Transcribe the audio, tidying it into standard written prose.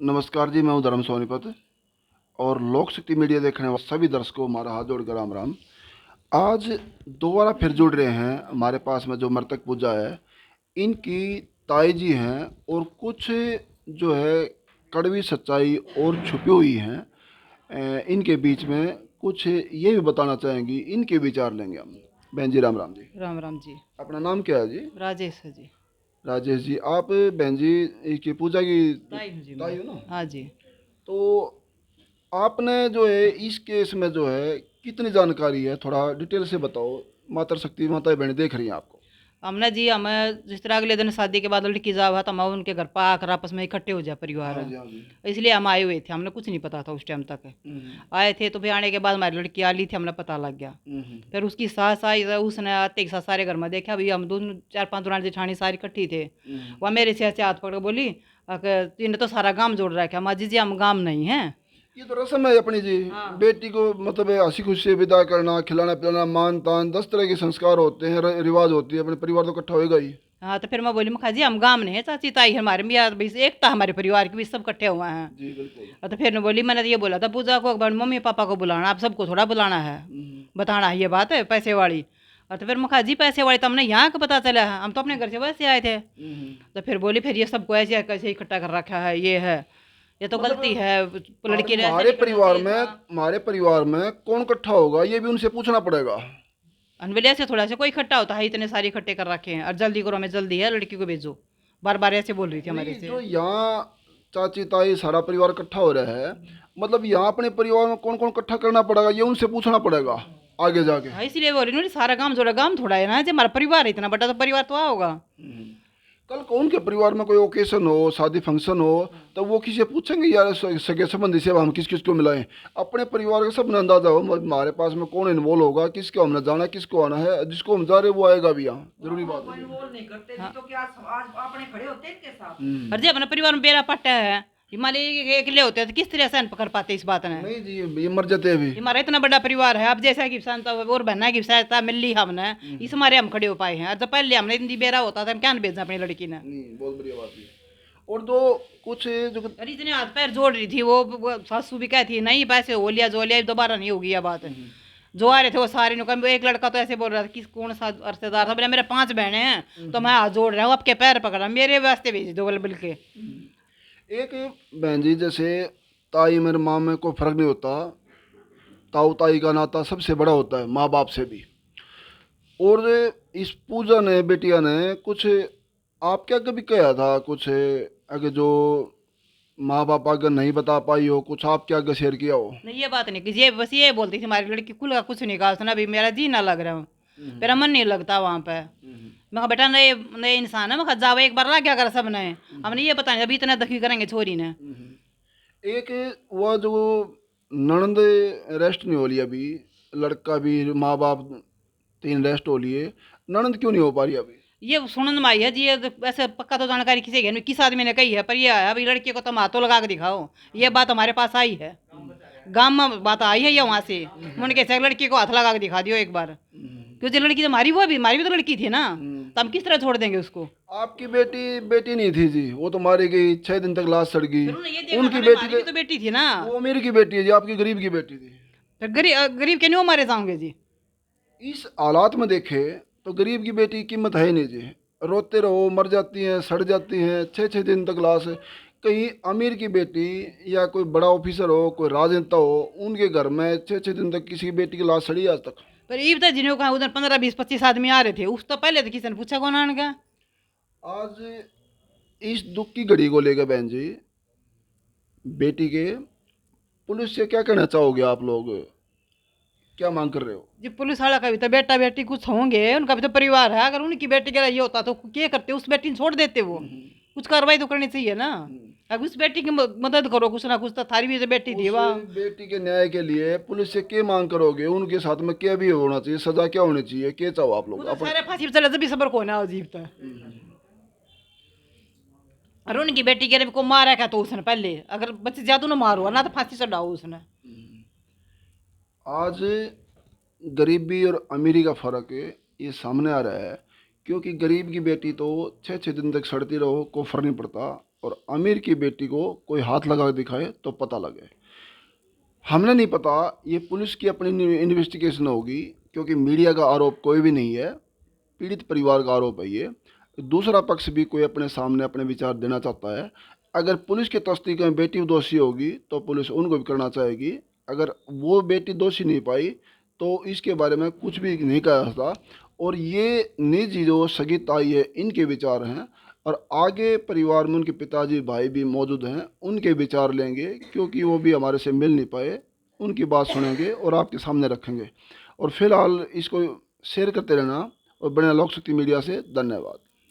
नमस्कार जी, मैं हूँ धर्म सोनीपत और लोक शक्ति मीडिया देखने वाले सभी दर्शकों हमारा हाथ जोड़कर राम राम। आज दोबारा फिर जुड़ रहे हैं हमारे पास में जो मृतक पूजा है, इनकी ताई जी हैं और कुछ जो है कड़वी सच्चाई और छुपी हुई हैं इनके बीच में कुछ ये भी बताना चाहेंगी, इनके विचार लेंगे हम। बहन जी राम राम जी। राम राम जी। अपना नाम क्या है जी? राजेश है जी। राजेश जी। आप बहन जी की पूजा की ताई हूँ जी मैं। ताई हो ना? हाँ जी। तो आपने जो है इस केस में जो है कितनी जानकारी है, थोड़ा डिटेल से बताओ। माता शक्ति माता बहन देख रही हैं आपको। हमने जी हमें जिस तरह अगले दिन शादी के बाद लड़की जावा तो हम उनके घर पर आकर आपस में इकट्ठे हो जाए परिवार। हाँ जी, हाँ जी। इसलिए हम आए हुए थे, हमने कुछ नहीं पता था उस टाइम तक। हम्म, आए थे तो फिर आने के बाद हमारी लड़की आ ली थी, हमने पता लग गया। हम्म, फिर उसकी सास आई तो उसने आते के साथ सारे घर में देखा, अभी हम दोनों 4-5 दुरानी जेठानी सारी इकट्ठी थे। हम्म। वह मेरे से ऐसे हाथ पकड़ के बोली तूने तो सारा गांव जोड़ रखा। माँ जी हम गांव नहीं हैं। ये तो रस्म है अपनी जी। हाँ। बेटी को मतलब है हंसी खुशी से विदा करना, खिलाना पिलाना, मान तान 10 तरह के संस्कार होते हैं, रिवाज होती है। अपने परिवार तो इकट्ठा होएगा ही। हाँ तो फिर मैं बोली मखा जी हम गांव नहीं है, चाची ताई हमारे में यार बीस एकता हमारे परिवार की भी सब इकट्ठे हुए हैं। जी बिल्कुल। तो फिर मैं बोली, मैंने तो ये बोला था पूजा को एक बार मम्मी पापा को बुलाना, आप सबको थोड़ा बुलाना है, हम्म, बताना है ये बात है पैसे वाली। और तो फिर मखा जी पैसे वाली तो हमने यहाँ का पता चला है, हम तो अपने घर से वैसे आए थे। हम्म। तो फिर बोली फिर ये सबको ऐसे कैसे इकट्ठा कर रखा है, ये है ये तो गलती मतलब है, अब लड़की ने ऐसे नहीं करना चाहिए था। हमारे परिवार में कौन इकट्ठा होगा ये भी उनसे पूछना पड़ेगा। अनबेले से थोड़ा सा कोई इकट्ठा होता है, इतने सारे इकट्ठे कर रखे हैं और जल्दी करो, हमें जल्दी है, लड़की को भेजो। बार बार ऐसे बोल रही थी हमारे नहीं, से। जो यहाँ चाची ताई सारा परिवार इकट्ठा हो रहा है, मतलब यहाँ अपने परिवार में कौन कौन इकट्ठा करना पड़ेगा ये उनसे पूछना पड़ेगा आगे जाके। हाँ इसलिए बोल रही हूँ, सारा काम जोड़ा, काम थोड़ा है ना, जो हमारा परिवार है इतना बड़ा, तो परिवार तो होगा। कल को उनके परिवार में कोई ओकेशन हो, शादी फंक्शन हो, तो वो किसी से पूछेंगे यार सगे संबंधी से अब हम किस किस को मिलाएं। अपने परिवार का सब न अंदाजा हो हमारे पास में कौन इन्वॉल्व होगा, किसको हमने जाना है, किसको आना है, जिसको हम जा रहे हैं वो आएगा भी यहाँ, जरूरी बात है। नहीं करते हाँ। तो क्या आज अपने खड़े होते हैं इनके साथ। हम्म। और जी अपने परिवार में बेरा पट्टा है, हिमालय अकेले होते हैं तो किस तरह से अन पकड़ पाते इस बात ने। नहीं जी, ये मर जाते हैं अभी। हमारा इतना बड़ा परिवार है, अब जैसा कि संत और बहना की सहायता मिल ली हमने, इस हमारे हम खड़े हो पाए हैं। और जब पहले हमने इतनी बेरा होता था, हम क्या भेजना अपनी लड़की ने। नहीं, बहुत बढ़िया बात है। और जो कुछ जो अरे इतने हाथ पैर जोड़ रही थी वो सासू भी कहती नहीं पैसे हो लिया जो लिया, दोबारा नहीं होगी ये बात। जो आ रहे थे वो सारे नु, एक लड़का तो ऐसे बोल रहा था कि कौन सा रिश्तेदार था, बोले मेरे 5 बहनें हैं तो मैं हाथ जोड़ रहा हूँ, आपके पैर पकड़ा, मेरे वास्ते भेज दो बल के। एक बहन जी, जैसे ताई मेरे माँ में कोई फर्क नहीं होता, ताऊ ताई का नाता सबसे बड़ा होता है माँ बाप से भी। और इस पूजा ने बेटिया ने कुछ आप क्या कभी कहा था कुछ अगर जो माँ बाप अगर नहीं बता पाई हो, कुछ आप क्या अगर शेयर किया हो? नहीं ये बात नहीं कि ये बस ये बोलती थी हमारी लड़की, कुल का कुछ नहीं कहा उसने, अभी मेरा जी ना लग रहा हूँ, मेरा मन नहीं लगता वहाँ पे। मैं कहा बेटा नए नए इंसान है, मैं कहा जाओ एक बार ला क्या कर सब नए, हमने ये पता नहीं अभी इतना दखी करेंगे छोरी ने। एक वो जो ननंद रेस्ट नहीं हो रही अभी, लड़का भी माँ बाप 3 रेस्ट हो लिए, ननंद क्यों नहीं हो पा रही अभी? ये सुनन में आई है जी, ये तो ऐसे पक्का तो जानकारी किसी के नहीं, किस आदमी ने कही है, पर ये आया अभी लड़की को तुम हाथों लगा के दिखाओ, ये बात हमारे पास आई है, गांव में बात आई है ये वहाँ से। उनके से लड़की को हाथ लगा के दिखा दियो एक बार, क्योंकि लड़की तो हमारी भी तो लड़की थी ना, तो हम किस तरह छोड़ देंगे उसको। आपकी बेटी बेटी नहीं थी जी, वो तो मारी गई, 6 दिन तक लाश सड़ गई। फिर उन्होंने ये देखा उनकी हमें, बेटी हमारी भी तो बेटी थी ना। वो मेरी की बेटी है जी, आपकी गरीब की बेटी थी। फिर गरीब गरीब के नहीं मारे जाओगे जी। इस हालात में देखे तो गरीब की बेटी की कीमत है ही नहीं जी। रोते रहो, मर जाती हैं, सड़ जाती हैं, 6 6 दिन तक लाश। कहीं अमीर की बेटी या कोई बड़ा ऑफिसर हो, कोई राजनेता हो, उनके घर में 6 6 दिन तक किसी की बेटी की लाश सड़ी आज तक। पर ईब तो जिन्हों कहा उधर 15 20 25 आदमी आ रहे थे, उस तो पहले तो किसी ने पूछा कौन आने का। आज इस दुख की घड़ी को लेकर बहन जी, बेटी के पुलिस से क्या कहना चाहोगे आप लोग, क्या मांग कर रहे हो? जी पुलिस वाला का भी तो बेटा बेटी कुछ होंगे, उनका भी तो परिवार है, अगर उनकी बेटी का ये होता तो क्या करते, उस बेटी ने छोड़ देते वो। कुछ कार्रवाई तो करनी चाहिए ना। अब उस बेटी की मदद करो कुछ ना कुछ, तो थारी भी तो बेटी थी उस वाह। बेटी के न्याय के लिए पुलिस से क्या मांग करोगे? उनके साथ में क्या भी होना चाहिए, सजा क्या होनी चाहिए, क्या चाहो आप वो लोग तो अपन? सारे फांसी पे चले जब भी सबर को ना अजीब था। और उनकी बेटी के को मारा क्या तो उसने पहले, अगर बच्चे ज्यादा ना मारो ना तो फांसी चढ़ाओ उसने। आज गरीबी और अमीरी का फर्क ये सामने आ रहा है, क्योंकि गरीब की बेटी तो 6 6 दिन तक सड़ती रहो, कोई फर्क नहीं पड़ता। और अमीर की बेटी को कोई हाथ लगा के दिखाए तो पता लगे। हमने नहीं पता, ये पुलिस की अपनी इन्वेस्टिगेशन होगी, क्योंकि मीडिया का आरोप कोई भी नहीं है, पीड़ित परिवार का आरोप है ये। दूसरा पक्ष भी कोई अपने सामने अपने विचार देना चाहता है। अगर पुलिस की तस्दीक में बेटी दोषी होगी तो पुलिस उनको भी करना चाहेगी। अगर वो बेटी दोषी नहीं पाई तो इसके बारे में कुछ भी नहीं कहा सकता। और ये निजी जो सगी ताई है इनके विचार हैं, और आगे परिवार में उनके पिताजी भाई भी मौजूद हैं, उनके विचार लेंगे, क्योंकि वो भी हमारे से मिल नहीं पाए। उनकी बात सुनेंगे और आपके सामने रखेंगे। और फिलहाल इसको शेयर करते रहना और बने लोक शक्ति मीडिया से। धन्यवाद।